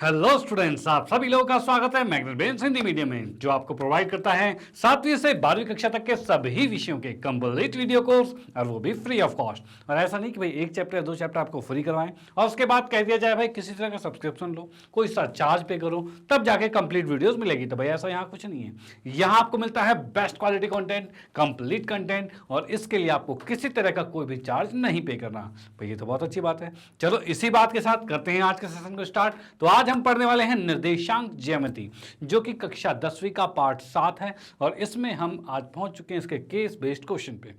Hello students, आप सभी लोगों का स्वागत है मैग्नेट ब्रेन्स हिंदी मीडियम में, जो आपको प्रोवाइड करता है 7वीं से 12वीं कक्षा तक के सभी विषयों के कंप्लीट वीडियो कोर्स, और वो भी फ्री ऑफ कॉस्ट। और ऐसा नहीं कि भाई एक चैप्टर या दो चैप्टर आपको फ्री करवाएं और उसके बाद कह दिया जाए भाई किसी तरह का सब्सक्रिप्शन लो, कोई सा चार्ज पे करो तब जाके कंप्लीट वीडियोस मिलेगी। तो भाई ऐसा यहाँ कुछ नहीं है। यहाँ आपको मिलता है best quality content, complete content, और इसके लिए आपको किसी तरह का कोई भी चार्ज नहीं पे करना। भाई ये तो बहुत अच्छी बात है। चलो इसी बात के साथ करते हैं आज के सेशन को स्टार्ट। तो आज हम पढ़ने वाले हैं निर्देशांक ज्यामिति, जो कि कक्षा 10वीं का पार्ट 7 है, और इसमें हम आज पहुंच चुके हैं इसके केस बेस्ड क्वेश्चन पे।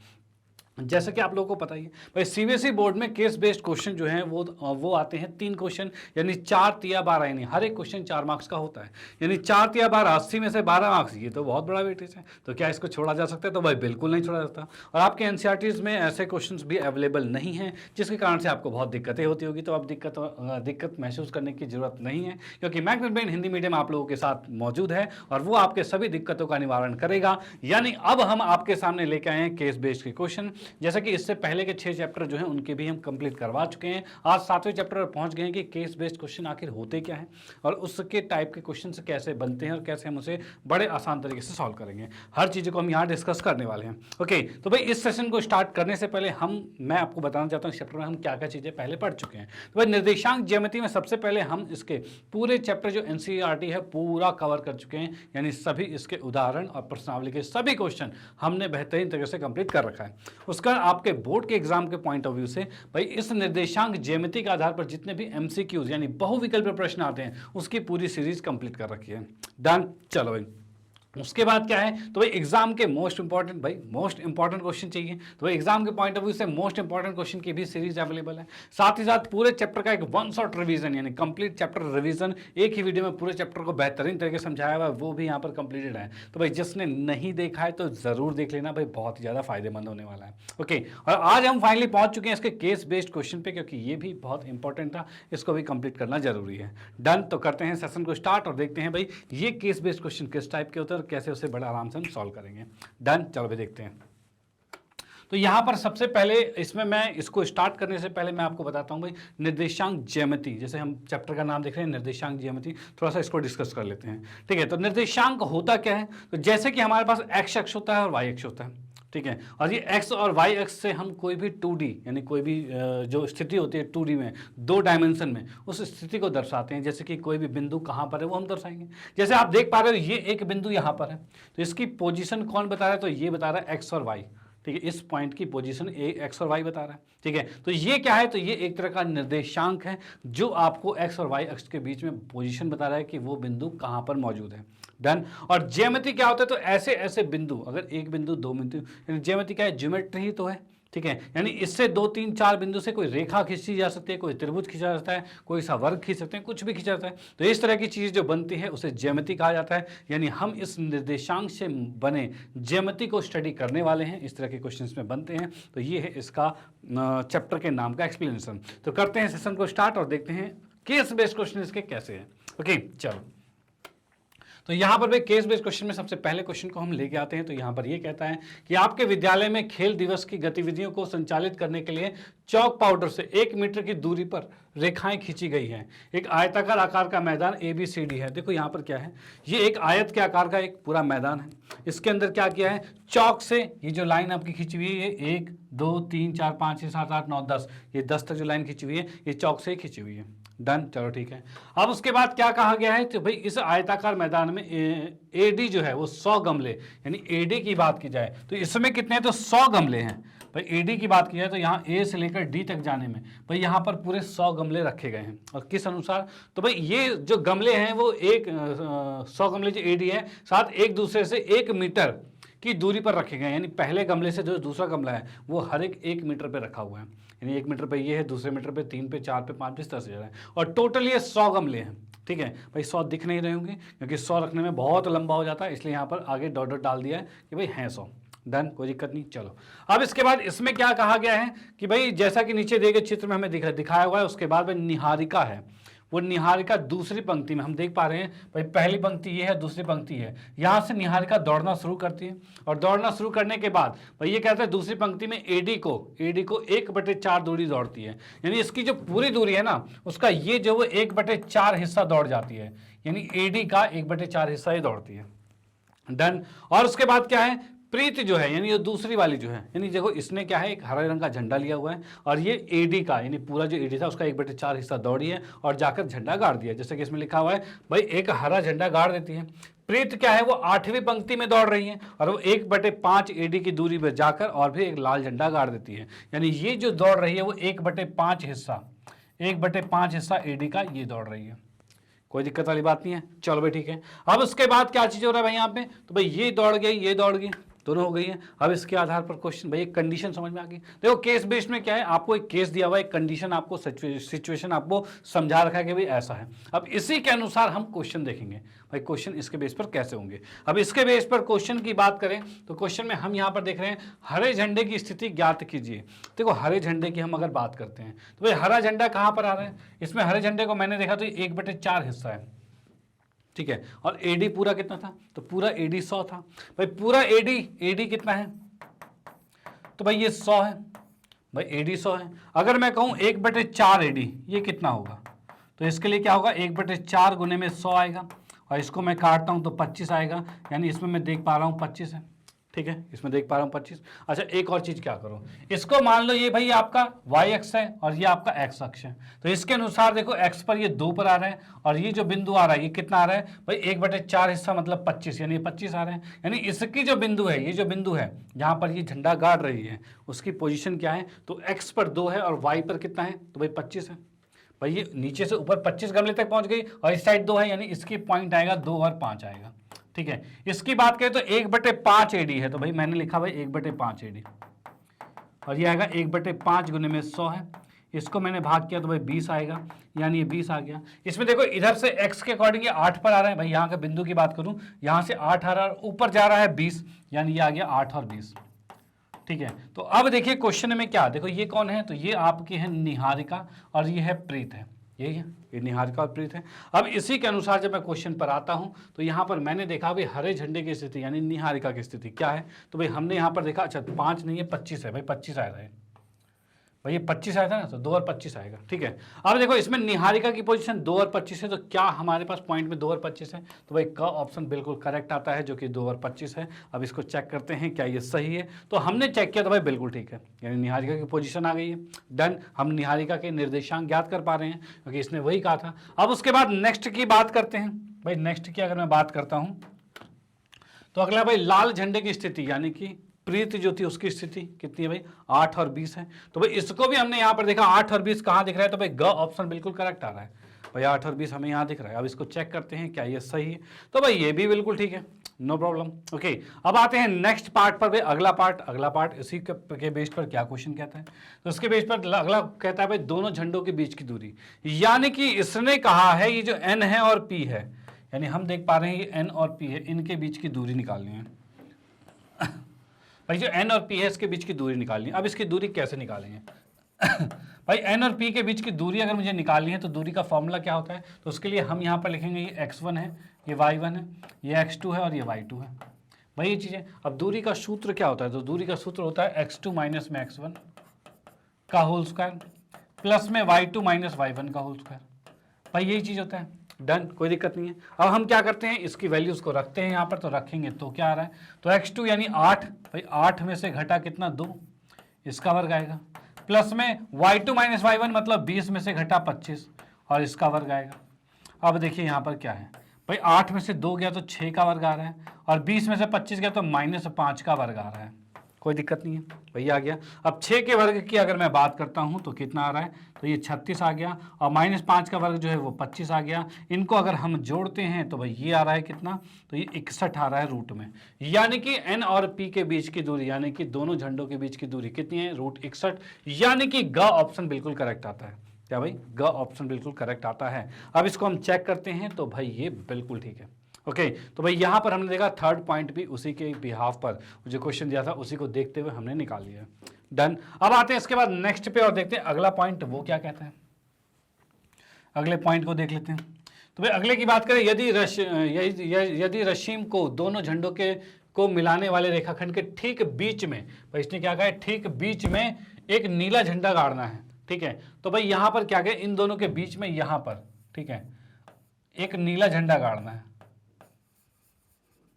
जैसा कि आप लोगों को पता ही है भाई, सीबीएसई बोर्ड में केस बेस्ड क्वेश्चन जो है वो आते हैं 3 क्वेश्चन, यानी 4 तिया 12, यानी हर एक क्वेश्चन 4 मार्क्स का होता है, यानी 4 तिया 12, 80 में से 12 मार्क्स। ये तो बहुत बड़ा वेटेज है। तो क्या इसको छोड़ा जा सकता है? तो भाई बिल्कुल नहीं छोड़ा जाता। और आपके एनसीईआरटीज में ऐसे क्वेश्चन भी अवेलेबल नहीं है, जिसके कारण से आपको बहुत दिक्कतें होती होगी। तो अब दिक्कत महसूस करने की जरूरत नहीं है, क्योंकि मैग्नेट ब्रेन हिंदी मीडियम आप लोगों के साथ मौजूद है और वो आपके सभी दिक्कतों का निवारण करेगा। यानी अब हम आपके सामने लेके आए हैं केस बेस्ड के क्वेश्चन। जैसा कि इससे पहले के 6 चैप्टर जो हैं उनके भी हम कंप्लीट करवा चुके हैं। आज 7वें चैप्टर पर पहुंच गए हैं कि केस बेस्ड क्वेश्चन आखिर होते क्या हैं और उसके टाइप के क्वेश्चन कैसे बनते हैं और कैसे हम उसे बड़े आसान तरीके से सॉल्व करेंगे। हर चीज़ को हम यहाँ डिस्कस करने वाले हैं। ओके, तो भाई इस सेशन को स्टार्ट करने से पहले मैं आपको बताना चाहता हूँ इस चैप्टर में हम क्या क्या चीज़ें पहले पढ़ चुके हैं। तो भाई निर्देशांक ज्यामिति में सबसे पहले हम इसके पूरे चैप्टर जो एनसीईआरटी है पूरा कवर कर चुके हैं, यानी सभी इसके उदाहरण और प्रश्नावली के सभी क्वेश्चन हमने बेहतरीन तरीके से कंप्लीट कर रखा है। उसका आपके बोर्ड के एग्जाम के पॉइंट ऑफ व्यू से भाई इस निर्देशांक ज्यामिति के आधार पर जितने भी एमसीक्यूज यानी बहुविकल्पीय प्रश्न आते हैं उसकी पूरी सीरीज कंप्लीट कर रखी है। डन। चलो भाई उसके बाद क्या है, तो भाई एग्जाम के मोस्ट इंपॉर्टेंट क्वेश्चन चाहिए, तो भाई एग्जाम के पॉइंट ऑफ व्यू से मोस्ट इंपॉर्टेंट क्वेश्चन की भी सीरीज अवेलेबल है। साथ ही साथ पूरे चैप्टर का एक वन शॉट रिवीजन, यानी कंप्लीट चैप्टर रिवीजन, एक ही वीडियो में पूरे चैप्टर को बेहतरीन तरीके से समझाया हुआ है, वो भी यहाँ पर कंप्लीटेड है। तो भाई जिसने नहीं देखा है तो जरूर देख लेना भाई, बहुत ही ज्यादा फायदेमंद होने वाला है। ओके, और आज हम फाइनली पहुंच चुके हैं इसके केस बेस्ड क्वेश्चन पे, क्योंकि ये भी बहुत इंपॉर्टेंट था, इसको भी कंप्लीट करना जरूरी है। डन। तो करते हैं सेशन को स्टार्ट और देखते हैं भाई ये केस बेस्ड क्वेश्चन किस टाइप के होते हैं और कैसे उसे बड़ा आराम से हम सॉल्व करेंगे। डन। चलो भाई देखते हैं। तो यहां पर सबसे पहले इसमें मैं इसको स्टार्ट करने से पहले मैं आपको बताता हूं भाई निर्देशांक ज्यामिति, जैसे हम चैप्टर का नाम देख रहे हैं निर्देशांक ज्यामिति, थोड़ा सा इसको डिस्कस कर लेते हैं। ठीक है, तो निर्देशांक होता क्या है? तो जैसे कि हमारे पास एक्स अक्ष होता है और वाई अक्ष होता है। ठीक है, और ये एक्स और वाई अक्ष से हम कोई भी 2D यानी कोई भी जो स्थिति होती है 2D में, 2 डायमेंशन में, उस स्थिति को दर्शाते हैं। जैसे कि कोई भी बिंदु कहाँ पर है वो हम दर्शाएंगे। जैसे आप देख पा रहे हो ये एक बिंदु यहाँ पर है, तो इसकी पोजीशन कौन बता रहा है? तो ये बता रहा है एक्स और वाई। ठीक है, इस पॉइंट की पोजीशन एक्स और वाई बता रहा है। ठीक है, तो ये क्या है? तो ये एक तरह का निर्देशांक है जो आपको एक्स और वाई अक्ष के बीच में पोजीशन बता रहा है कि वो बिंदु कहाँ पर मौजूद है। डन। और ज्यामिति क्या होता है? तो ऐसे ऐसे बिंदु, अगर एक बिंदु दो बिंदु, यानी ज्यामिति क्या है? ज्योमेट्री ही तो है। ठीक है, यानी इससे 2 3 4 बिंदु से कोई रेखा खींची जा सकती है, कोई त्रिभुज खींचा जाता है, कोई सा वर्ग खींच सकते हैं, कुछ भी खींचा जाता है। तो इस तरह की चीज जो बनती है उसे ज्यामिति कहा जाता है। यानी हम इस निर्देशांक से बने ज्यामिति को स्टडी करने वाले हैं, इस तरह के क्वेश्चंस में बनते हैं। तो ये है इसका चैप्टर के नाम का एक्सप्लेनेशन। तो करते हैं सेशन को स्टार्ट और देखते हैं केस बेस्ड क्वेश्चन इसके कैसे हैं। ओके, चलो। तो यहाँ पर भाई केस बेस्ड क्वेश्चन में सबसे पहले क्वेश्चन को हम लेके आते हैं। तो यहाँ पर ये कहता है कि आपके विद्यालय में खेल दिवस की गतिविधियों को संचालित करने के लिए चौक पाउडर से 1 मीटर की दूरी पर रेखाएं खींची गई हैं। एक आयताकार आकार का मैदान ABCD है। देखो यहाँ पर क्या है, ये एक आयत के आकार का एक पूरा मैदान है। इसके अंदर क्या किया है? चौक से ये जो लाइन आपकी खींची हुई है, ये 1 2 3 4 5 6 7 8 9 10, ये 10 तक जो लाइन खींची हुई है ये चौक से ही खींची हुई है। डन। चलो ठीक है। अब उसके बाद क्या कहा गया है? तो भाई इस आयताकार मैदान में AD जो है वो 100 गमले, यानी AD की बात की जाए तो इसमें कितने हैं? तो 100 गमले हैं। भाई AD की बात की जाए तो यहाँ A से लेकर D तक जाने में भाई यहाँ पर पूरे 100 गमले रखे गए हैं। और किस अनुसार? तो भाई ये जो गमले हैं वो 100 गमले जो AD है साथ एक दूसरे से 1 मीटर की दूरी पर रखे गए हैं। यानी पहले गमले से जो दूसरा गमला है वो हर एक 1 मीटर पे रखा हुआ है। यानी 1 मीटर पे ये है, दूसरे मीटर पे 3 पे 4 पे 5 पे 10 है, और टोटल ये 100 गमले हैं। ठीक है भाई, 100 दिख नहीं रहे होंगे क्योंकि 100 रखने में बहुत लंबा हो जाता है, इसलिए यहाँ पर आगे डॉट डॉट डाल दिया है कि भाई हैं 100। डन, कोई दिक्कत नहीं। चलो अब इसके बाद इसमें क्या कहा गया है कि भाई जैसा कि नीचे दिए गए चित्र में हमें दिखाया हुआ है, उसके बाद में निहारिका है, वो निहारिका दूसरी पंक्ति में, हम देख पा रहे हैं भाई पहली पंक्ति ये है, दूसरी पंक्ति है, यहां से निहारिका दौड़ना शुरू करती है और दौड़ना शुरू करने के बाद भाई ये कहते हैं दूसरी पंक्ति में एडी को 1/4 दूरी दौड़ती है, यानी इसकी जो पूरी दूरी है ना उसका ये जो वो 1/4 हिस्सा दौड़ जाती है, यानी एडी का 1/4 हिस्सा ही दौड़ती है। डन। और उसके बाद क्या है, प्रीत जो है यानी ये दूसरी वाली जो है, यानी देखो इसने क्या है एक हरे रंग का झंडा लिया हुआ है और ये एडी का यानी पूरा जो एडी था उसका 1/4 हिस्सा दौड़ी है और जाकर झंडा गाड़ दिया, जैसे कि इसमें लिखा हुआ है भाई एक हरा झंडा गाड़ देती है। प्रीत क्या है वो 8वीं पंक्ति में दौड़ रही है और वो 1/5 एडी की दूरी पर जाकर और भी एक लाल झंडा गाड़ देती है, यानी ये जो दौड़ रही है वो 1/5 हिस्सा एडी का ये दौड़ रही है। कोई दिक्कत वाली बात नहीं है, चलो भाई ठीक है। अब उसके बाद क्या चीज हो रहा है भाई यहाँ पे, तो भाई ये दौड़ गई दोनों हो गई है। अब इसके आधार पर क्वेश्चन, भाई एक कंडीशन समझ में आ गई। देखो केस बेस्ड में क्या है, आपको एक केस दिया हुआ है, एक कंडीशन आपको सिचुएशन आपको समझा रखा है कि भाई ऐसा है। अब इसी के अनुसार हम क्वेश्चन देखेंगे भाई क्वेश्चन इसके बेस पर कैसे होंगे। अब इसके बेस पर क्वेश्चन की बात करें तो क्वेश्चन में हम यहाँ पर देख रहे हैं हरे झंडे की स्थिति ज्ञात कीजिए। देखो हरे झंडे की हम अगर बात करते हैं तो भाई हरा झंडा कहाँ पर आ रहा है, इसमें हरे झंडे को मैंने देखा तो 1/4 हिस्सा है, ठीक है। और एडी पूरा कितना था, तो पूरा एडी 100 था। भाई पूरा एडी कितना है, तो भाई ये 100 है, भाई एडी 100 है। अगर मैं कहूं 1/4 एडी ये कितना होगा, तो इसके लिए क्या होगा 1/4 गुने में 100 आएगा और इसको मैं काटता हूं तो 25 आएगा, यानी इसमें मैं देख पा रहा हूं 25 है, ठीक है, इसमें देख पा रहा हूं 25। अच्छा एक और चीज क्या करो, इसको मान लो ये भाई आपका y अक्ष है और ये आपका x अक्ष है, तो इसके अनुसार देखो x पर ये 2 पर आ रहा है और ये जो बिंदु आ रहा है ये कितना आ रहा है भाई 1/4 हिस्सा मतलब 25, यानी 25 आ रहे हैं। यानी इसकी जो बिंदु है, ये जो बिंदु है जहां पर ये झंडा गाड़ रही है उसकी पोजिशन क्या है, तो x पर 2 है और y पर कितना है, तो भाई 25 है। भाई ये नीचे से ऊपर 25 गमले तक पहुंच गई और इस साइड 2 है, यानी इसकी पॉइंट आएगा 2 और 5 आएगा, ठीक है। इसकी बात करें तो 1/5 एडी है, तो भाई मैंने लिखा भाई 1/5 एडी और ये आएगा 1/5 गुने में 100 है, इसको मैंने भाग किया तो भाई 20 आएगा, यानी ये 20 आ गया। इसमें देखो इधर से x के अकॉर्डिंग ये 8 पर आ रहा है, भाई यहाँ के बिंदु की बात करूं यहाँ से 8 आ रहा है, ऊपर जा रहा है 20, यानी ये आ गया 8 और 20, ठीक है। तो अब देखिए क्वेश्चन में क्या, देखो ये कौन है, तो ये आपकी है निहारिका और ये है प्रीत है, यही है, ये निहारिका और प्रीत है। अब इसी के अनुसार जब मैं क्वेश्चन पर आता हूं तो यहाँ पर मैंने देखा भाई हरे झंडे की स्थिति यानी निहारिका की स्थिति क्या है, तो भाई हमने यहाँ पर देखा अच्छा 5 नहीं है 25 है, भाई 25 आया था भाई, ये 25 आया था ना, तो 2 और 25 आएगा, ठीक है। अब देखो इसमें निहारिका की पोजीशन 2 और 25 है, तो क्या हमारे पास पॉइंट में 2 और 25 है, तो भाई का ऑप्शन बिल्कुल करेक्ट आता है जो कि 2 और 25 है। अब इसको चेक करते हैं क्या ये सही है, तो हमने चेक किया तो भाई बिल्कुल ठीक है, यानी निहारिका की पोजीशन आ गई है। डन, हम निहारिका के निर्देशांक ज्ञात कर पा रहे हैं क्योंकि इसने वही कहा था। अब उसके बाद नेक्स्ट की बात करते हैं। भाई नेक्स्ट की अगर मैं बात करता हूँ तो अगला भाई लाल झंडे की स्थिति यानी कि प्रीत जो थी उसकी स्थिति कितनी है भाई 8 और 20 है, तो भाई इसको भी हमने यहाँ पर देखा 8 और 20 कहाँ दिख रहा है, तो भाई ग ऑप्शन बिल्कुल करेक्ट आ रहा है भाई, 8 और 20 हमें यहाँ दिख रहा है। अब इसको चेक करते हैं क्या ये सही है, तो भाई ये भी बिल्कुल ठीक है, नो प्रॉब्लम। ओके अब आते हैं नेक्स्ट पार्ट पर भाई, अगला पार्ट इसी के बेस पर क्या क्वेश्चन कहता है, तो उसके बेस पर अगला कहता है भाई दोनों झंडों के बीच की दूरी, यानी कि इसने कहा है ये जो n है और p है, यानी हम देख पा रहे हैं ये n और p है, इनके बीच की दूरी निकालनी है भाई, जो n और p है इसके बीच की दूरी निकालनी है। अब इसकी दूरी कैसे निकालेंगे भाई n और p के बीच की दूरी अगर मुझे निकालनी है तो दूरी का फॉर्मूला क्या होता है, तो उसके लिए हम यहाँ पर लिखेंगे ये x1 है, ये y1 है, ये x2 है और ये y2 है, भाई ये चीज़ें। अब दूरी का सूत्र क्या होता है, तो दूरी का सूत्र होता है x2 माइनस में x1 का होल स्क्वायर प्लस में y2 माइनस y1 का होल स्क्वायर, भाई यही चीज़ होता है। डन, कोई दिक्कत नहीं है। अब हम क्या करते हैं इसकी वैल्यूज को रखते हैं यहाँ पर, तो रखेंगे तो क्या आ रहा है, तो x2 यानी 8, भाई 8 में से घटा कितना 2, इसका वर्ग आएगा, प्लस में y2 माइनस y1 मतलब 20 में से घटा 25 और इसका वर्ग आएगा। अब देखिए यहाँ पर क्या है भाई, 8 में से 2 गया तो 6 का वर्ग आ रहा है और 20 में से 25 गया तो -5 का वर्ग आ रहा है, कोई दिक्कत नहीं है भैया आ गया। अब 6 के वर्ग की अगर मैं बात करता हूं तो कितना आ रहा है, तो ये 36 आ गया और -5 का वर्ग जो है वो 25 आ गया। इनको अगर हम जोड़ते हैं तो भाई ये आ रहा है कितना, तो ये 61 आ रहा है रूट में, यानी कि n और p के बीच की दूरी यानी कि दोनों झंडों के बीच की दूरी कितनी है, √61, यानी कि ग ऑप्शन बिल्कुल करेक्ट आता है। क्या भाई, ग ऑप्शन बिल्कुल करेक्ट आता है। अब इसको हम चेक करते हैं तो भाई ये बिल्कुल ठीक है। ओके तो भाई यहाँ पर हमने देखा थर्ड पॉइंट भी उसी के बिहाफ पर जो क्वेश्चन दिया था उसी को देखते हुए हमने निकाल लिया। डन, अब आते हैं इसके बाद नेक्स्ट पे और देखते हैं अगला पॉइंट वो क्या कहता है। अगले पॉइंट को देख लेते हैं। तो भाई अगले की बात करें, यदि रश्मि को दोनों झंडों के को मिलाने वाले रेखाखंड के ठीक बीच में, भाई इसने क्या कहा है, ठीक बीच में एक नीला झंडा गाड़ना है। ठीक है, तो भाई यहां पर क्या कहे, इन दोनों के बीच में यहां पर, ठीक है, एक नीला झंडा गाड़ना है।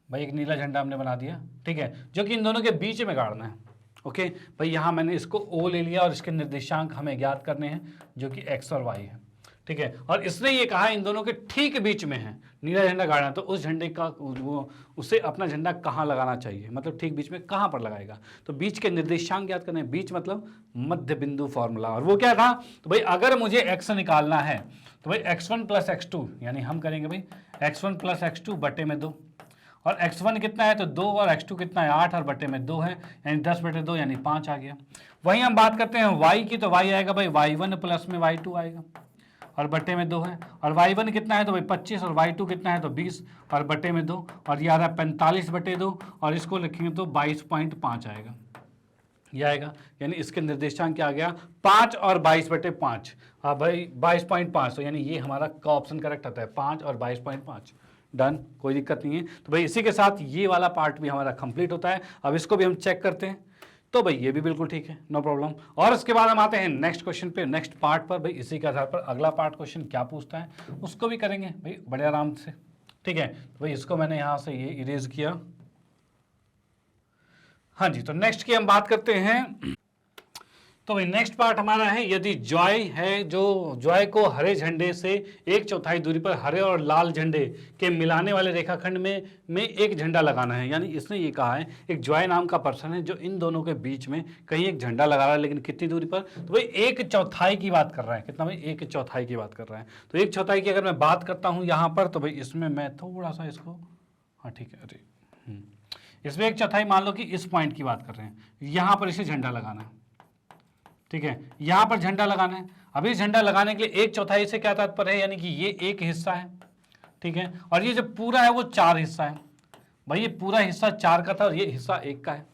भाई एक नीला झंडा हमने बना दिया, ठीक है, जो कि इन दोनों के बीच में गाड़ना है। ओके भाई, यहां मैंने इसको O ले लिया और इसके निर्देशांक हमें ज्ञात करने हैं, जो कि X और Y है। ठीक है, और इसने ये कहा इन दोनों के ठीक बीच में है नीला झंडा गाड़ना, तो उस झंडे का उसे अपना झंडा कहाँ लगाना चाहिए, मतलब ठीक बीच में कहाँ पर लगाएगा। तो बीच के निर्देशांक ज्ञात करने, बीच मतलब मध्य बिंदु फॉर्मूला, और वो क्या था, तो भाई अगर मुझे x निकालना है तो भाई x1 प्लस x2, यानी हम करेंगे भाई x1 प्लस x2 बटे में 2, और x1 कितना है तो 2, और x2 कितना है 8, और बटे में 2 है, यानी 10 बटे 2 यानी 5 आ गया। वहीं हम बात करते हैं y की, तो y आएगा भाई y1 प्लस में y2 आएगा, और बटे में 2 है, और y1 कितना है तो भाई 25, और y2 कितना है तो 20, और बटे में 2, और ये आ रहा है 45 बटे 2, और इसको लिखेंगे तो 22.5 आएगा, ये आएगा, यानी इसके निर्देशांक क्या आ गया 5 और 22 बटे 5। हाँ भाई 22.5, तो यानी ये हमारा का ऑप्शन करेक्ट आता है, 5 और 22.5। डन, कोई दिक्कत नहीं है। तो भाई इसी के साथ ये वाला पार्ट भी हमारा कंप्लीट होता है। अब इसको भी हम चेक करते हैं, तो भाई ये भी बिल्कुल ठीक है, नो प्रॉब्लम। और इसके बाद हम आते हैं नेक्स्ट क्वेश्चन पे, नेक्स्ट पार्ट पर। भाई इसी के आधार पर अगला पार्ट क्वेश्चन क्या पूछता है उसको भी करेंगे भाई बड़े आराम से। ठीक है, तो भाई इसको मैंने यहाँ से ये इरेज किया। हाँ जी, तो नेक्स्ट की हम बात करते हैं। तो भाई नेक्स्ट पार्ट हमारा है, यदि जॉय है, जो जॉय को हरे झंडे से 1/4 दूरी पर हरे और लाल झंडे के मिलाने वाले रेखाखंड में एक झंडा लगाना है। यानी इसने ये कहा है, एक जॉय नाम का पर्सन है जो इन दोनों के बीच में कहीं एक झंडा लगा रहा है, लेकिन कितनी दूरी पर, तो भाई 1/4 की बात कर रहा है। कितना भाई 1/4 की बात कर रहा है। तो 1/4 की अगर मैं बात करता हूँ यहाँ पर, तो भाई इसमें मैं थोड़ा सा इसको, हाँ ठीक है, अरे इसमें 1/4 मान लो कि इस पॉइंट की बात कर रहे हैं, यहाँ पर इसे झंडा लगाना है। ठीक है, यहां पर झंडा लगाना है। अभी झंडा लगाने के लिए 1/4 से क्या तात्पर्य है, यानी कि ये एक हिस्सा है। ठीक है, और ये जो पूरा है वो 4 हिस्सा है। भाई ये पूरा हिस्सा 4 का था और ये हिस्सा 1 का है।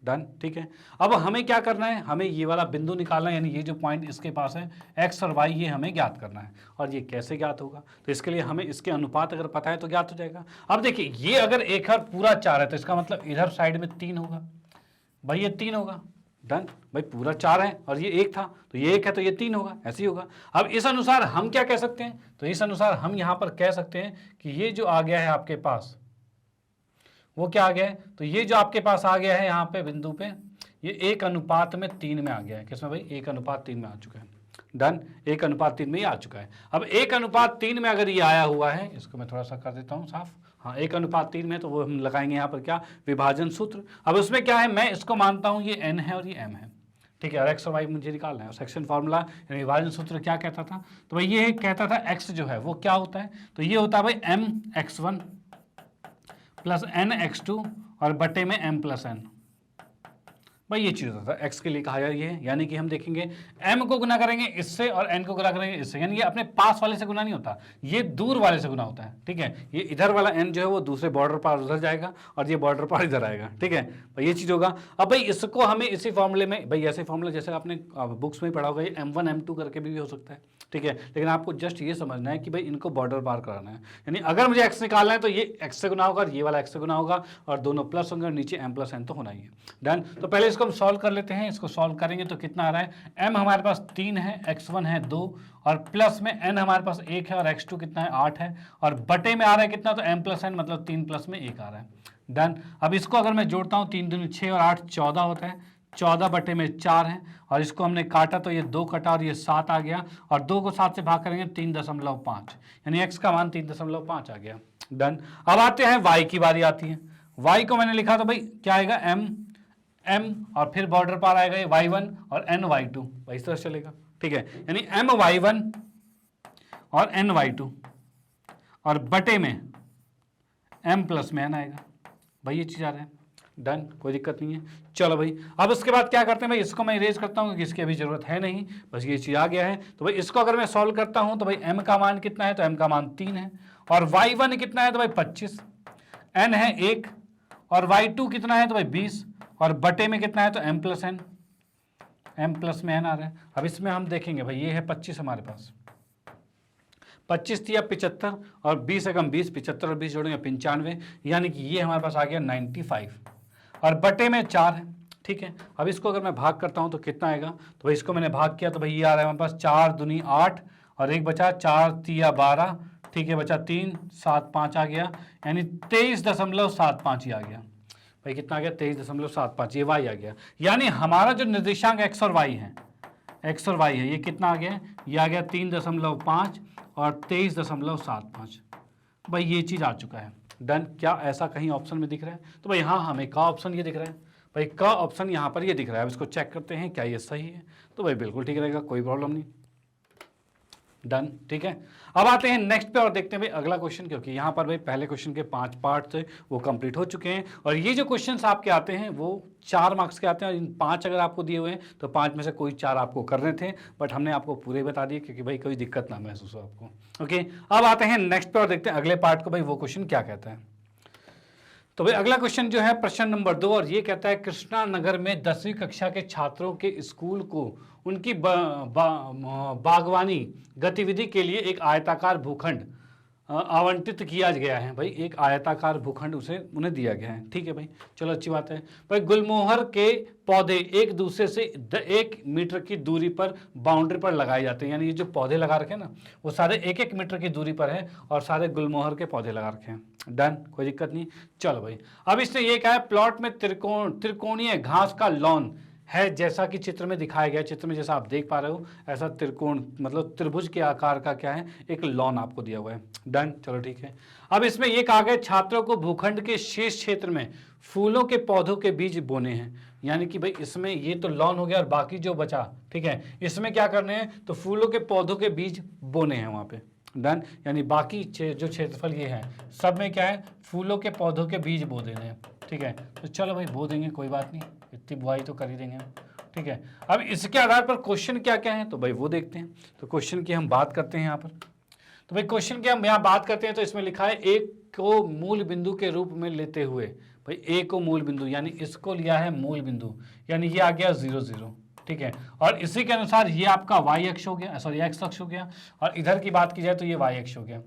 डन, ठीक है। अब हमें क्या करना है, हमें ये वाला बिंदु निकालना है, यानी ये जो पॉइंट इसके पास है x और y, ये हमें ज्ञात करना है। और ये कैसे ज्ञात होगा, तो इसके लिए हमें इसके अनुपात अगर पता है तो ज्ञात हो जाएगा। अब देखिए, ये अगर 1 और पूरा 4 है तो इसका मतलब इधर साइड में 3 होगा। भाई ये 3 होगा। डन, भाई पूरा 4 है और ये 1 था, तो ये 1 है तो ये 3 होगा, ऐसे ही होगा। अब इस अनुसार हम क्या कह सकते हैं, तो इस अनुसार हम यहां पर कह सकते हैं कि ये जो आ गया है आपके पास, वो क्या आ गया है, तो ये जो आपके पास आ गया है यहाँ पे बिंदु पे, ये 1:3 में आ गया है। किसमें भाई 1:3 में आ चुका है। डन, 1:3 में ही आ चुका है। अब 1:3 में अगर ये आया हुआ है, इसको मैं थोड़ा सा कर देता हूँ साफ, हाँ 1:3 में, तो वो हम लगाएंगे यहाँ पर क्या, विभाजन सूत्र। अब उसमें क्या है, मैं इसको मानता हूँ ये n है और ये m है। ठीक है, और x और y मुझे निकालना है। और सेक्शन फार्मूला यानी विभाजन सूत्र क्या कहता था, तो भाई ये कहता था x जो है वो क्या होता है, तो ये होता है भाई mx1 प्लस nx2 और बटे में m प्लस n। भाई ये चीज होता है, x के लिए कहा गया ये है, यानी कि हम देखेंगे m को गुना करेंगे इससे और n को गुना करेंगे इससे, यानी ये अपने पास वाले से गुना नहीं होता, ये दूर वाले से गुना होता है। ठीक है, ये इधर वाला n जो है वो दूसरे बॉर्डर पर उधर जाएगा और ये बॉर्डर पर इधर आएगा। ठीक है भाई, ये चीज होगा। अब भाई इसको हमें इसी फॉर्मूले में, भाई ऐसे फॉर्मूला जैसे आपने बुक्स में पढ़ा होगा, ये m1 m2 करके भी हो सकता है। ठीक है, लेकिन आपको जस्ट ये समझना है कि भाई इनको बॉर्डर पार कराना है, यानी अगर मुझे x निकालना है तो ये x से गुना होगा और ये वाला x से गुना होगा, और दोनों प्लस होंगे और नीचे m प्लस n तो होना ही है। डन, तो पहले इसको हम सॉल्व कर लेते हैं। इसको सॉल्व करेंगे तो कितना आ रहा है, m हमारे पास 3 है, x1 है 2, और प्लस में n हमारे पास 1 है, और x2 कितना है 8 है, और बटे में आ रहा है कितना, तो m प्लस n मतलब 3 प्लस में 1 आ रहा है। डन, अब इसको अगर मैं जोड़ता हूँ, 3 दूनी 6 और 8 14 होता है, 14 बटे में 4 है, और इसको हमने काटा तो ये 2 कटा और ये 7 आ गया, और 2 को 7 से भाग करेंगे 3.5, यानी x का मान 3.5 आ गया। डन, अब आते हैं y की बारी आती है। y को मैंने लिखा तो भाई क्या आएगा, m और फिर बॉर्डर पार आएगा ये y1 और n y2, भाई इस तरह चलेगा। ठीक है, यानी m y1 और n y2 और बटे में m प्लस में n आएगा। भाई ये चीज आ रहा है। डन, कोई दिक्कत नहीं है। चलो भाई, अब उसके बाद क्या करते हैं, भाई इसको मैं इरेज करता हूँ क्योंकि इसकी अभी जरूरत है नहीं, बस ये चीज आ गया है। तो भाई इसको अगर मैं सॉल्व करता हूँ तो भाई m का मान कितना है, तो m का मान 3 है, और y1 कितना है, तो भाई 25, n है 1, और y2 कितना है, तो भाई 20, और बटे में कितना है, तो m plus n, m plus में n आ रहा है। अब इसमें हम देखेंगे भाई ये है 25 हमारे पास, 25 तिया 75 और 20 से कम 20, 75 और 20 जोड़ेंगे 95, यानी कि ये हमारे पास आ गया 95 और बटे में 4 है। ठीक है, अब इसको अगर मैं भाग करता हूँ तो कितना आएगा, तो भाई इसको मैंने भाग किया तो भाई ये आ रहा है हमारे पास 4 दूनी 8 और एक बचा 4 तिया 12, ठीक है, बचा 3 7 5 आ गया, यानी 23.75 ही आ गया। भाई कितना आ गया 23.75, ये वाई आ गया। यानी हमारा जो निर्देशांक एक्स और वाई है, एक्स और वाई है, ये कितना आ गया, ये आ गया 3.5 और 23.75। भाई ये चीज़ आ चुका है। डन। क्या ऐसा कहीं ऑप्शन में दिख रहा है, तो भाई हाँ हमें का ऑप्शन ये दिख रहा है, भाई का ऑप्शन यहाँ पर ये दिख रहा है। अब इसको चेक करते हैं क्या ये सही है, तो भाई बिल्कुल ठीक रहेगा, कोई प्रॉब्लम नहीं। डन। ठीक है, अब आते हैं नेक्स्ट पे और देखते हैं भाई अगला क्वेश्चन, क्योंकि यहाँ पर भाई पहले क्वेश्चन के 5 पार्ट थे वो कंप्लीट हो चुके हैं और ये जो क्वेश्चंस आपके आते हैं वो 4 मार्क्स के आते हैं और इन 5 अगर आपको दिए हुए हैं तो 5 में से कोई 4 आपको करने थे, बट हमने आपको पूरे बता दिए क्योंकि भाई कोई दिक्कत ना महसूस हो आपको। ओके, अब आते हैं नेक्स्ट पे और देखते हैं अगले पार्ट को, भाई वो क्वेश्चन क्या कहता है। तो भाई अगला क्वेश्चन जो है प्रश्न नंबर 2 और ये कहता है कृष्णा नगर में 10वीं कक्षा के छात्रों के स्कूल को उनकी बागवानी गतिविधि के लिए एक आयताकार भूखंड आवंटित किया गया है। भाई एक आयताकार भूखंड उसे उन्हें दिया गया है। ठीक है भाई, चलो अच्छी बात है। भाई गुलमोहर के पौधे एक दूसरे से 1 मीटर की दूरी पर बाउंड्री पर लगाए जाते हैं, यानी ये जो पौधे लगा रखे हैं ना वो सारे 1-1 मीटर की दूरी पर है और सारे गुलमोहर के पौधे लगा रखे हैं। डन, कोई दिक्कत नहीं। चलो भाई, अब इसने ये कहा है प्लॉट में त्रिकोणीय घास का लॉन है, जैसा कि चित्र में दिखाया गया। चित्र में जैसा आप देख पा रहे हो ऐसा त्रिकोण मतलब त्रिभुज के आकार का क्या है, एक लॉन आपको दिया हुआ है। डन, चलो ठीक है। अब इसमें ये कहा गया छात्रों को भूखंड के शेष क्षेत्र में फूलों के पौधों के बीज बोने हैं, यानी कि भाई इसमें ये तो लॉन हो गया और बाकी जो बचा, ठीक है, इसमें क्या करने हैं, तो फूलों के पौधों के बीज बोने हैं वहां पे। डन, यानी बाकी जो क्षेत्रफल ये है सब में क्या है, फूलों के पौधों के बीज बो देने हैं। ठीक है, तो चलो भाई बो देंगे, कोई बात नहीं, इतनी बुआई तो कर ही देंगे। ठीक है, अब इसके आधार पर क्वेश्चन क्या क्या है तो भाई वो देखते हैं। तो क्वेश्चन की हम बात करते हैं यहाँ पर। तो भाई क्वेश्चन की हम यहाँ बात करते हैं तो इसमें लिखा है एक को मूल बिंदु के रूप में लेते हुए, भाई ए को मूल बिंदु यानी इसको लिया है मूल बिंदु, यानी ये आ गया 0 0। ठीक है, और इसी के अनुसार ये आपका वाई अक्ष हो गया, सॉरी एक्स अक्ष हो गया, और इधर की बात की जाए तो ये वाई अक्ष हो गया।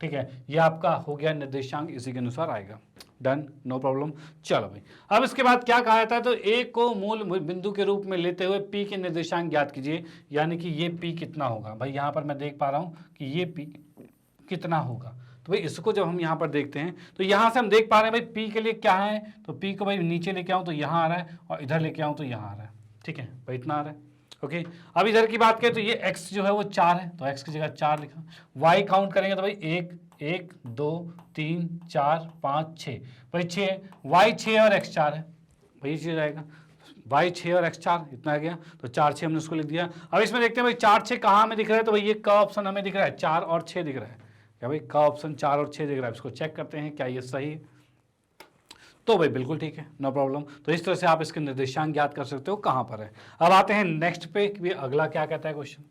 ठीक है, ये आपका हो गया निर्देशांक, इसी के अनुसार आएगा। Done, no problem. चलो भाई, अब इसके बाद क्या कहा जाता है, तो ए को मूल बिंदु के रूप में लेते हुए पी के निर्देशांक ज्ञात कीजिए, यानी कि ये पी कितना होगा। भाई यहाँ पर मैं देख पा रहा हूँ कि ये पी कितना होगा, तो भाई इसको जब हम यहाँ पर देखते हैं तो यहाँ से हम देख पा रहे हैं भाई पी के लिए क्या है, तो पी को भाई नीचे लेके आऊँ तो यहाँ आ रहा है और इधर लेके आऊँ तो यहाँ आ रहा है। ठीक है भाई, इतना आ रहा है। ओके, अब इधर की बात करें तो ये x जो है वो 4 है, तो x की जगह 4 लिखा। y काउंट करेंगे तो भाई 1 1 2 3 4 5 6, भाई 6, y 6 और x 4 है, भाई ये चीज आएगा y 6 और x 4, इतना आ गया। तो 4 6 हमने उसको लिख दिया। अब इसमें देखते हैं भाई 4 6 कहाँ हमें दिख रहा है, तो भाई ये का ऑप्शन हमें दिख रहा है, 4 और 6 दिख रहा है। क्या भाई का ऑप्शन 4 और 6 दिख रहा है, इसको चेक करते हैं क्या ये सही है, तो भाई बिल्कुल ठीक है, नो प्रॉब्लम। तो इस तरह से आप इसके निर्देशांक ज्ञात कर सकते हो कहाँ पर है। अब आते हैं नेक्स्ट पे कि अगला क्या कहता है क्वेश्चन।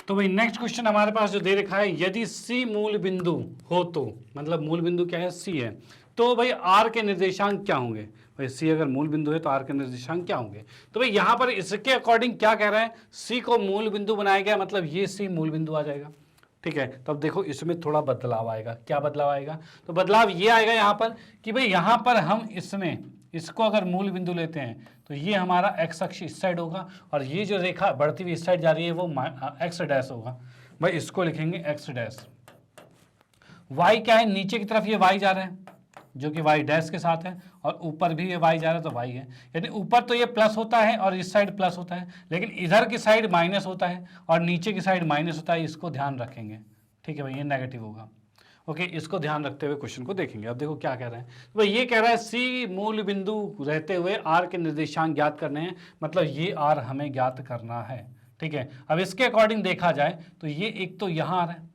तो भाई नेक्स्ट क्वेश्चन हमारे पास जो दे रखा है, यदि सी मूल बिंदु हो तो, मतलब मूल बिंदु क्या है, सी है, तो भाई आर के निर्देशांक क्या होंगे। भाई सी अगर मूल बिंदु है तो आर के निर्देशांक क्या होंगे, तो भाई यहाँ पर इसके अकॉर्डिंग क्या कह रहा है, सी को मूल बिंदु बनाया गया, मतलब ये सी मूल बिंदु आ जाएगा। ठीक है, तब देखो इसमें थोड़ा बदलाव आएगा। क्या बदलाव आएगा, तो बदलाव ये आएगा यहाँ पर कि भाई यहाँ पर हम इसमें इसको अगर मूल बिंदु लेते हैं तो ये हमारा एक्स अक्ष इस साइड होगा और ये जो रेखा बढ़ती हुई इस साइड जा रही है वो एक्स डैश होगा। भाई इसको लिखेंगे एक्स डैश। वाई क्या है, नीचे की तरफ ये वाई जा रहा है जो कि वाई डैश के साथ है, और ऊपर भी ये वाई जा रहा है तो वाई है, यानी ऊपर तो ये प्लस होता है और इस साइड प्लस होता है, लेकिन इधर की साइड माइनस होता है और नीचे की साइड माइनस होता है, इसको ध्यान रखेंगे। ठीक है भाई, ये नेगेटिव होगा। ओके, इसको ध्यान रखते हुए क्वेश्चन को देखेंगे। अब देखो क्या कह रहे हैं, तो भाई ये कह रहा है सी मूल बिंदु रहते हुए आर के निर्देशांक ज्ञात करने हैं, मतलब ये आर हमें ज्ञात करना है। ठीक है, अब इसके अकॉर्डिंग देखा जाए तो ये एक तो यहाँ आ रहा है,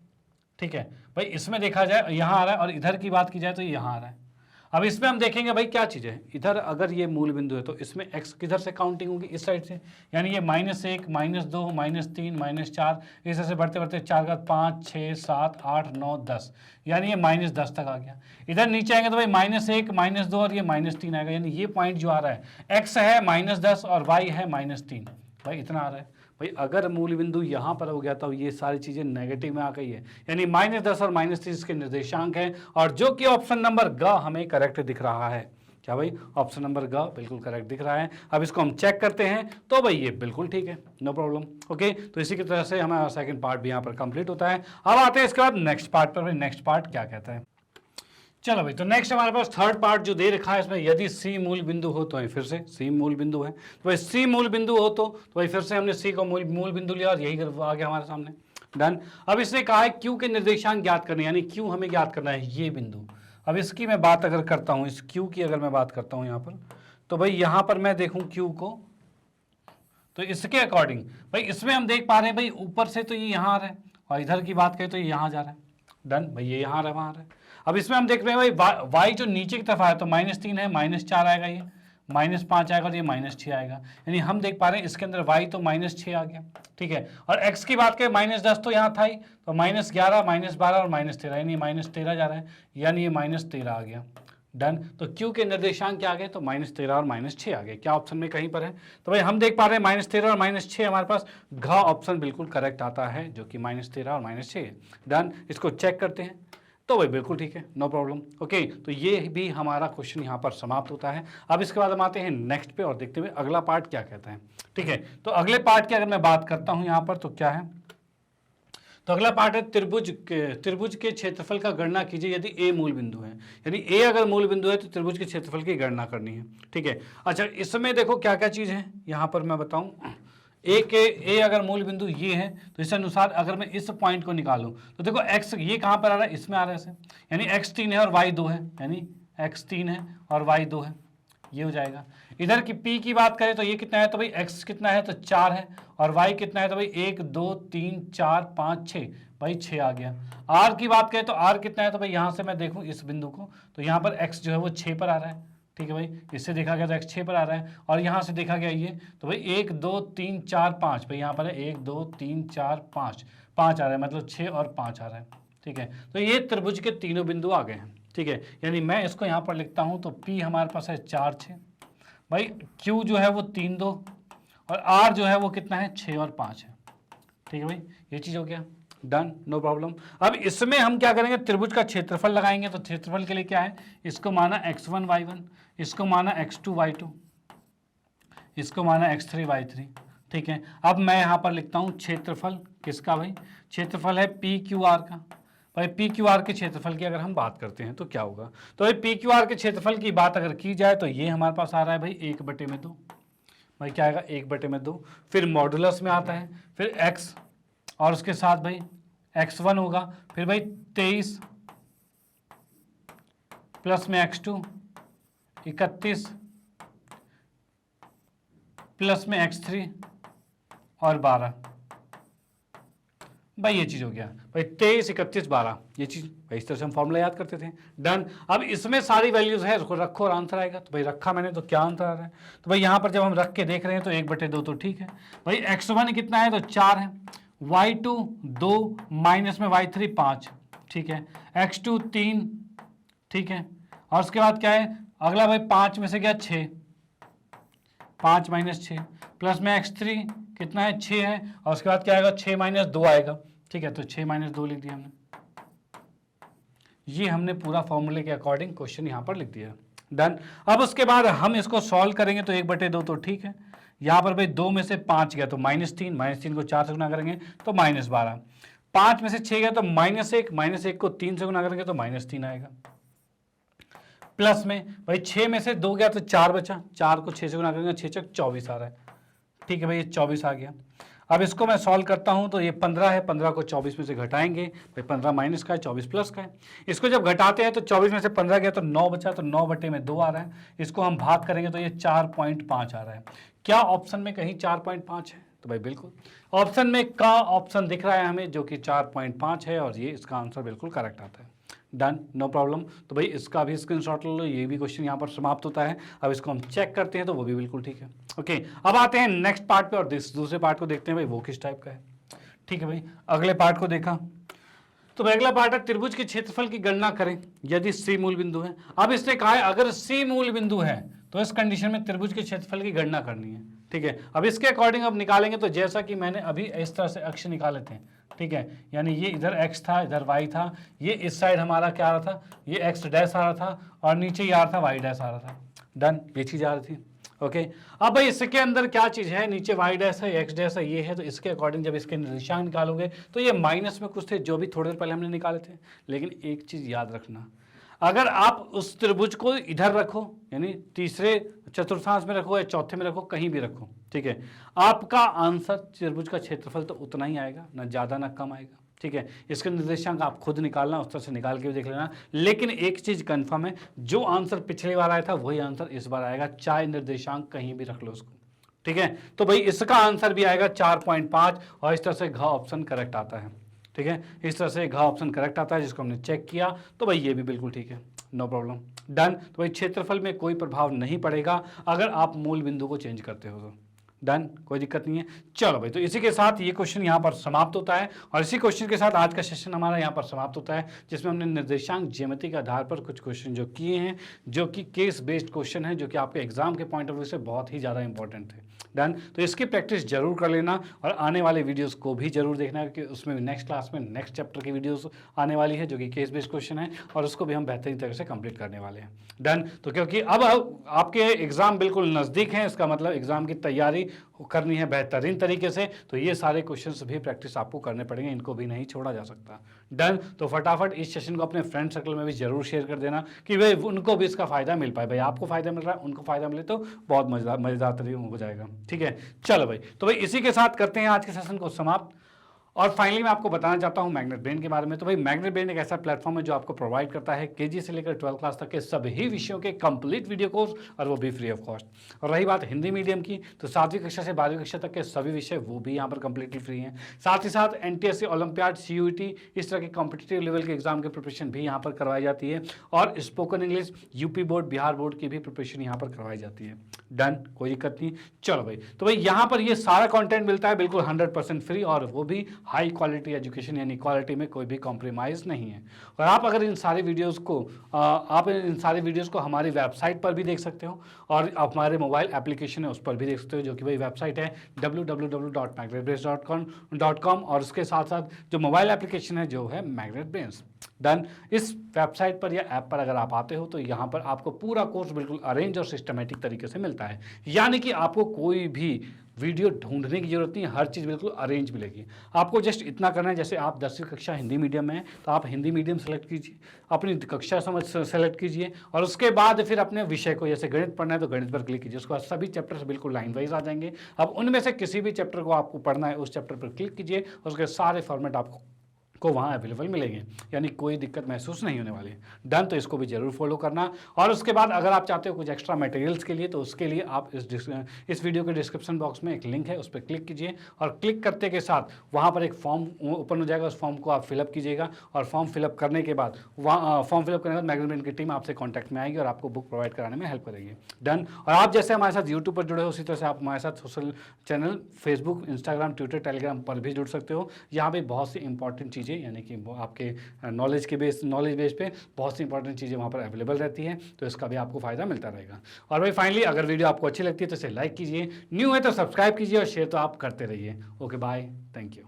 ठीक है भाई, इसमें देखा जाए यहाँ आ रहा है और इधर की बात की जाए तो यहाँ आ रहा है। अब इसमें हम देखेंगे भाई क्या चीज़ है, इधर अगर ये मूल बिंदु है तो इसमें x किधर से काउंटिंग होगी, इस साइड से, यानी ये -1 -2 -3 -4, इस तरह से बढ़ते बढ़ते 4 का 5 6 7 8 9 10, यानी ये -10 तक आ गया। इधर नीचे आएंगे तो भाई -1 -2 और ये -3 आएगा, यानी ये पॉइंट जो आ रहा है x है -10 और y है -3, भाई इतना आ रहा है। भाई अगर मूल बिंदु यहाँ पर हो गया तो ये सारी चीजें नेगेटिव में आ गई है, यानी -10 और -3 इसके निर्देशांक हैं, और जो कि ऑप्शन नंबर ग हमें करेक्ट दिख रहा है। क्या भाई, ऑप्शन नंबर ग बिल्कुल करेक्ट दिख रहा है। अब इसको हम चेक करते हैं तो भाई ये बिल्कुल ठीक है, नो प्रॉब्लम। ओके, तो इसी की तरह से हमारा सेकंड पार्ट भी यहाँ पर कंप्लीट होता है। अब आते हैं इसके बाद नेक्स्ट पार्ट पर। नेक्स्ट पार्ट क्या कहता है, चलो भाई, तो नेक्स्ट हमारे पास थर्ड पार्ट जो दे रखा है इसमें, यदि सी मूल बिंदु हो तो फिर से सी मूल बिंदु है, तो भाई सी मूल बिंदु हो तो भाई फिर से हमने सी को मूल बिंदु लिया और यही आ गया हमारे सामने। डन। अब इसने कहा है क्यू के निर्देशांक ज्ञात करने, यानी क्यू हमें ज्ञात करना है, ये बिंदु। अब इसकी मैं बात अगर करता हूँ, इस क्यू की अगर मैं बात करता हूँ यहाँ पर, तो भाई यहाँ पर मैं देखूँ क्यू को, तो इसके अकॉर्डिंग भाई इसमें हम देख पा रहे हैं भाई ऊपर से तो ये यहाँ आ रहा है, और इधर की बात करें तो ये यहाँ जा रहा है। डन भाई, ये यहाँ आ रहा है, वहाँ आ रहा है। अब इसमें हम देख रहे हैं भाई वाई जो नीचे की तरफ आया तो -3 है, -4 आएगा, ये -5 आएगा और ये -6 आएगा, यानी हम देख पा रहे हैं इसके अंदर y तो -6 आ गया, ठीक है। और x की बात करें -10 तो यहाँ था ही, तो -11, -12 और -13, यानी -13 जा रहा है, यानी ये -13 आ गया। डन। तो q के निर्देशांक क्या आ गए, तो -13 और -6 आ गए। क्या ऑप्शन में कहीं पर है, तो भाई हम देख पा रहे हैं -13 और -6 हमारे पास घ ऑप्शन बिल्कुल करेक्ट आता है, जो कि -13 और -6 है। डन। इसको चेक करते हैं तो भाई बिल्कुल ठीक है, नो प्रॉब्लम। ओके, तो ये भी हमारा क्वेश्चन यहाँ पर समाप्त होता है। अब इसके बाद हम आते हैं नेक्स्ट पे और देखते हुए अगला पार्ट क्या कहता है। ठीक है, तो अगले पार्ट की अगर मैं बात करता हूँ यहाँ पर, तो क्या है, तो अगला पार्ट है त्रिभुज के क्षेत्रफल का गणना कीजिए यदि ए मूल बिंदु है, यानी ए अगर मूल बिंदु है तो त्रिभुज के क्षेत्रफल की गणना करनी है। ठीक है, अच्छा इसमें देखो क्या क्या चीज़ है यहाँ पर मैं बताऊँ। ए अगर मूल बिंदु ये है तो इस अनुसार अगर मैं इस पॉइंट को निकालूं तो देखो x ये कहाँ पर आ रहा है, इसमें आ रहा है ऐसे, यानी x 3 है और y 2 है, यानी x 3 है और y 2 है, ये हो जाएगा। इधर की p की बात करें तो ये कितना है, तो भाई x कितना है, तो 4 है, और y कितना है, तो भाई 1 2 3 4 5 6, भाई 6 आ गया। r की बात करें तो r कितना है, तो भाई यहाँ से मैं देखूँ इस बिंदु को, तो यहाँ पर x जो है वो 6 पर आ रहा है। ठीक है भाई, इससे देखा गया तो x 6 पर आ रहा है, और यहाँ से देखा गया ये, तो भाई 1 2 3 4 5, भाई यहाँ पर है 1 2 3 4 5 आ रहा है, मतलब 6 और 5 आ रहा है। ठीक है, तो ये त्रिभुज के तीनों बिंदु आ गए हैं। ठीक है, यानी मैं इसको यहाँ पर लिखता हूँ, तो P हमारे पास है 4 6, भाई Q जो है वो 3 2, और R जो है वो कितना है, 6 और 5 है। ठीक है भाई, ये चीज़ हो गया। Done, no problem. अब इसमें हम क्या करेंगे, त्रिभुज का क्षेत्रफल लगाएंगे, तो क्षेत्रफल के लिए क्या है, इसको माना x1 y1, इसको माना x2 y2, इसको माना x3 y3। ठीक है, अब मैं यहाँ पर लिखता हूँ क्षेत्रफल किसका, भाई क्षेत्रफल है PQR का। भाई PQR के क्षेत्रफल की अगर हम बात करते हैं तो क्या होगा, तो भाई PQR के क्षेत्रफल की बात अगर की जाए तो ये हमारे पास आ रहा है भाई 1/2, भाई क्या आएगा 1/2, फिर मॉडुलस में आता है, फिर x और उसके साथ भाई x1 होगा, फिर भाई 23 प्लस में x2 31 प्लस में x3 और 12, भाई ये चीज़ हो गया भाई 23 31 12, ये चीज़ भाई इस तरह से हम फॉर्मूला याद करते थे। डन। अब इसमें सारी वैल्यूज है, उसको रखो और आंसर आएगा, तो भाई रखा मैंने, तो क्या आंसर आ रहा है, तो भाई यहाँ पर जब हम रख के देख रहे हैं तो 1/2 तो ठीक है। भाई x1 कितना है, तो 4 है, y2 2 माइनस में y3 5, ठीक है, x2 3, ठीक है, और उसके बाद क्या है अगला भाई 5 में से क्या 6, 5 - 6 प्लस में x3 कितना है 6 है, और उसके बाद क्या आएगा 6 - 2 आएगा। ठीक है, तो 6 - 2 लिख दिया हमने, ये हमने पूरा फॉर्मूले के अकॉर्डिंग क्वेश्चन यहाँ पर लिख दिया। डन। अब उसके बाद हम इसको सॉल्व करेंगे तो 1/2 तो ठीक है, यहाँ पर भाई 2 में से 5 गया तो -3 को 4 से गुना करेंगे तो -12, 5 में से 6 गया तो -1 को 3 से गुना करेंगे तो -3 आएगा, प्लस में भाई 6 में से 2 गया तो 4 बचा, 4 को 6 से गुना करेंगे 6 × 24 आ रहा है। ठीक है भाई, ये 24 आ गया। अब इसको मैं सॉल्व करता हूं तो ये 15 है, 15 को 24 में से घटाएंगे, भाई 15 माइनस का है 24 प्लस का है। इसको जब घटाते हैं तो 24 में से 15 गया तो 9 बचा, तो 9/2 आ रहा है। इसको हम भाग करेंगे तो ये 4.5 आ रहा है। क्या ऑप्शन में कहीं 4.5 है, तो भाई बिल्कुल ऑप्शन में का ऑप्शन दिख रहा है हमें जो कि 4.5 है, और ये इसका आंसर बिल्कुल करेक्ट आता है। Done, no problem. तो भाई इसका भी स्क्रीनशॉट ले लो, ये भी क्वेश्चन यहाँ पर समाप्त होता है। अब इसको हम चेक करते हैं तो वो भी बिल्कुल ठीक है। ओके, अब आते हैं नेक्स्ट पार्ट पे और दूसरे पार्ट को देखते हैं भाई वो किस टाइप का है। ठीक है भाई, अगले पार्ट को देखा तो भाई अगला पार्ट है त्रिभुज के क्षेत्रफल की गणना करें यदि सी मूल बिंदु है। अब इसने कहा है अगर सी मूल बिंदु है तो इस कंडीशन में त्रिभुज के क्षेत्रफल की गणना करनी है। ठीक है। अब इसके अकॉर्डिंग अब निकालेंगे तो जैसा कि मैंने अभी इस तरह से अक्ष निकाले थे, ठीक है, यानी ये इधर x था, इधर y था, ये इस साइड हमारा क्या आ रहा था, ये x डैश आ रहा था और नीचे ये आ रहा था y डैश आ रहा था। डन, ये चीज आ रही थी। ओके, अब भाई इसके अंदर क्या चीज है, नीचे y डैश है, x डैश है, ये है, तो इसके अकॉर्डिंग जब इसके निर्देशांक निकालोगे तो ये माइनस में कुछ थे जो भी थोड़ी देर पहले हमने निकाले थे। लेकिन एक चीज याद रखना, अगर आप उस त्रिभुज को इधर रखो, यानी तीसरे चतुर्थांश में रखो या चौथे में रखो, कहीं भी रखो, ठीक है, आपका आंसर त्रिभुज का क्षेत्रफल तो उतना ही आएगा, ना ज्यादा ना कम आएगा। ठीक है, इसके निर्देशांक आप खुद निकालना, उस तरह से निकाल के भी देख लेना। लेकिन एक चीज कंफर्म है, जो आंसर पिछली बार आया था वही आंसर इस बार आएगा, चाहे निर्देशांक कहीं भी रख लो उसको। ठीक है, तो भाई इसका आंसर भी आएगा 4.5 और इस तरह से घ ऑप्शन करेक्ट आता है। ठीक है, इस तरह से घ ऑप्शन करेक्ट आता है, जिसको हमने चेक किया, तो भाई ये भी बिल्कुल ठीक है, नो प्रॉब्लम। डन, तो भाई क्षेत्रफल में कोई प्रभाव नहीं पड़ेगा अगर आप मूल बिंदु को चेंज करते हो तो। डन, कोई दिक्कत नहीं है। चलो भाई, तो इसी के साथ ये क्वेश्चन यहाँ पर समाप्त होता है और इसी क्वेश्चन के साथ आज का सेशन हमारा यहाँ पर समाप्त होता है, जिसमें हमने निर्देशांक ज्यामिति के आधार पर कुछ क्वेश्चन जो किए हैं, जो कि केस बेस्ड क्वेश्चन है, जो कि आपके एग्जाम के पॉइंट ऑफ व्यू से बहुत ही ज़्यादा इंपॉर्टेंट थे। डन, तो इसकी प्रैक्टिस जरूर कर लेना और आने वाले वीडियोस को भी जरूर देखना, क्योंकि उसमें नेक्स्ट क्लास में नेक्स्ट चैप्टर की वीडियोस आने वाली है, जो कि केस बेस्ड क्वेश्चन है और उसको भी हम बेहतरीन तरह से कंप्लीट करने वाले हैं। डन, तो क्योंकि अब आपके एग्जाम बिल्कुल नज़दीक हैं, इसका मतलब एग्जाम की तैयारी करनी है बेहतरीन तरीके से, तो ये सारे क्वेश्चंस भी प्रैक्टिस आपको करने पड़ेंगे, इनको भी नहीं छोड़ा जा सकता। डन, तो फटाफट इस सेशन को अपने फ्रेंड सर्कल में भी जरूर शेयर कर देना कि भाई उनको भी इसका फायदा मिल पाए। भाई आपको फायदा मिल रहा है, उनको फायदा मिले तो बहुत मजेदार तरीके हो जाएगा। ठीक है, चलो भाई, तो भाई इसी के साथ करते हैं आज के सेशन को समाप्त। और फाइनली मैं आपको बताना चाहता हूं मैग्नेट ब्रेन के बारे में। तो भाई मैग्नेट ब्रेन एक ऐसा प्लेटफॉर्म है जो आपको प्रोवाइड करता है केजी से लेकर 12 क्लास तक के सभी विषयों के कंप्लीट वीडियो कोर्स, और वो भी फ्री ऑफ कॉस्ट। और रही बात हिंदी मीडियम की, तो 7वीं कक्षा से 12वीं कक्षा तक के सभी विषय वो भी यहाँ पर कंप्लीटली फ्री हैं। साथ ही साथ एनटीएससी, ओलंपियाड, सीयूईटी, इस तरह के कॉम्पिटिटिव लेवल के एग्जाम की प्रिपरेशन भी यहाँ पर करवाई जाती है, और spoken English, UP board, Bihar board की भी प्रिपरेशन यहाँ पर करवाई जाती है। डन, कोई दिक्कत नहीं। चलो भाई, तो भाई यहाँ पर ये सारा कंटेंट मिलता है बिल्कुल 100% फ्री, और वो भी हाई क्वालिटी एजुकेशन, यानी क्वालिटी में कोई भी कॉम्प्रोमाइज नहीं है। और आप अगर इन सारे वीडियोस को हमारी वेबसाइट पर भी देख सकते हो, और आप हमारे मोबाइल एप्लीकेशन है उस पर भी देख सकते हो, जो कि भाई वेबसाइट है www.magnetbrains.com, और उसके साथ साथ जो मोबाइल एप्लीकेशन है जो है मैग्नेट ब्रेन्स। डन, इस वेबसाइट पर या ऐप पर अगर आप आते हो तो यहाँ पर आपको पूरा कोर्स बिल्कुल अरेंज और सिस्टमेटिक तरीके से मिलता है, यानी कि आपको कोई भी वीडियो ढूंढने की जरूरत नहीं है, हर चीज़ बिल्कुल अरेंज मिलेगी। आपको जस्ट इतना करना है, जैसे आप 10वीं कक्षा हिंदी मीडियम में है तो आप हिंदी मीडियम सेलेक्ट कीजिए, अपनी कक्षा समझ सेलेक्ट कीजिए, और उसके बाद फिर अपने विषय को, जैसे गणित पढ़ना है तो गणित पर क्लिक कीजिए, उसके बाद सभी चैप्टर्स बिल्कुल लाइन वाइज आ जाएंगे। अब उनमें से किसी भी चैप्टर को आपको पढ़ना है, उस चैप्टर पर क्लिक कीजिए, उसके सारे फॉर्मेट आपको वहाँ अवेलेबल मिलेंगे, यानी कोई दिक्कत महसूस नहीं होने वाली है। डन, तो इसको भी जरूर फॉलो करना। और उसके बाद अगर आप चाहते हो कुछ एक्स्ट्रा मटेरियल्स के लिए, तो उसके लिए आप इस वीडियो के डिस्क्रिप्शन बॉक्स में एक लिंक है, उस पर क्लिक कीजिए, और क्लिक करते के साथ वहाँ पर एक फॉर्म ओपन हो जाएगा, उस फॉर्म को आप फिलअप कीजिएगा, और फॉर्म फिलअप करने के बाद मैग्नेट ब्रेन की टीम आपसे कॉन्टैक्ट में आएगी और आपको बुक प्रोवाइड कराने में हेल्प करेगी। डन, और आप जैसे हमारे साथ यूट्यूब पर जुड़े हो, उसी तरह से आप हमारे साथ social channel Facebook, Instagram, Twitter, Telegram पर भी जुड़ सकते हो। यहाँ पर बहुत सी इंपॉर्टेंट चीज़ें, यानी कि आपके नॉलेज बेस पे बहुत सी इंपॉर्टेंट चीज़ें वहाँ पर अवेलेबल रहती हैं, तो इसका भी आपको फायदा मिलता रहेगा। और भाई फाइनली, अगर वीडियो आपको अच्छी लगती है तो इसे लाइक कीजिए, न्यू है तो सब्सक्राइब कीजिए, और शेयर तो आप करते रहिए। Okay, bye, thank you.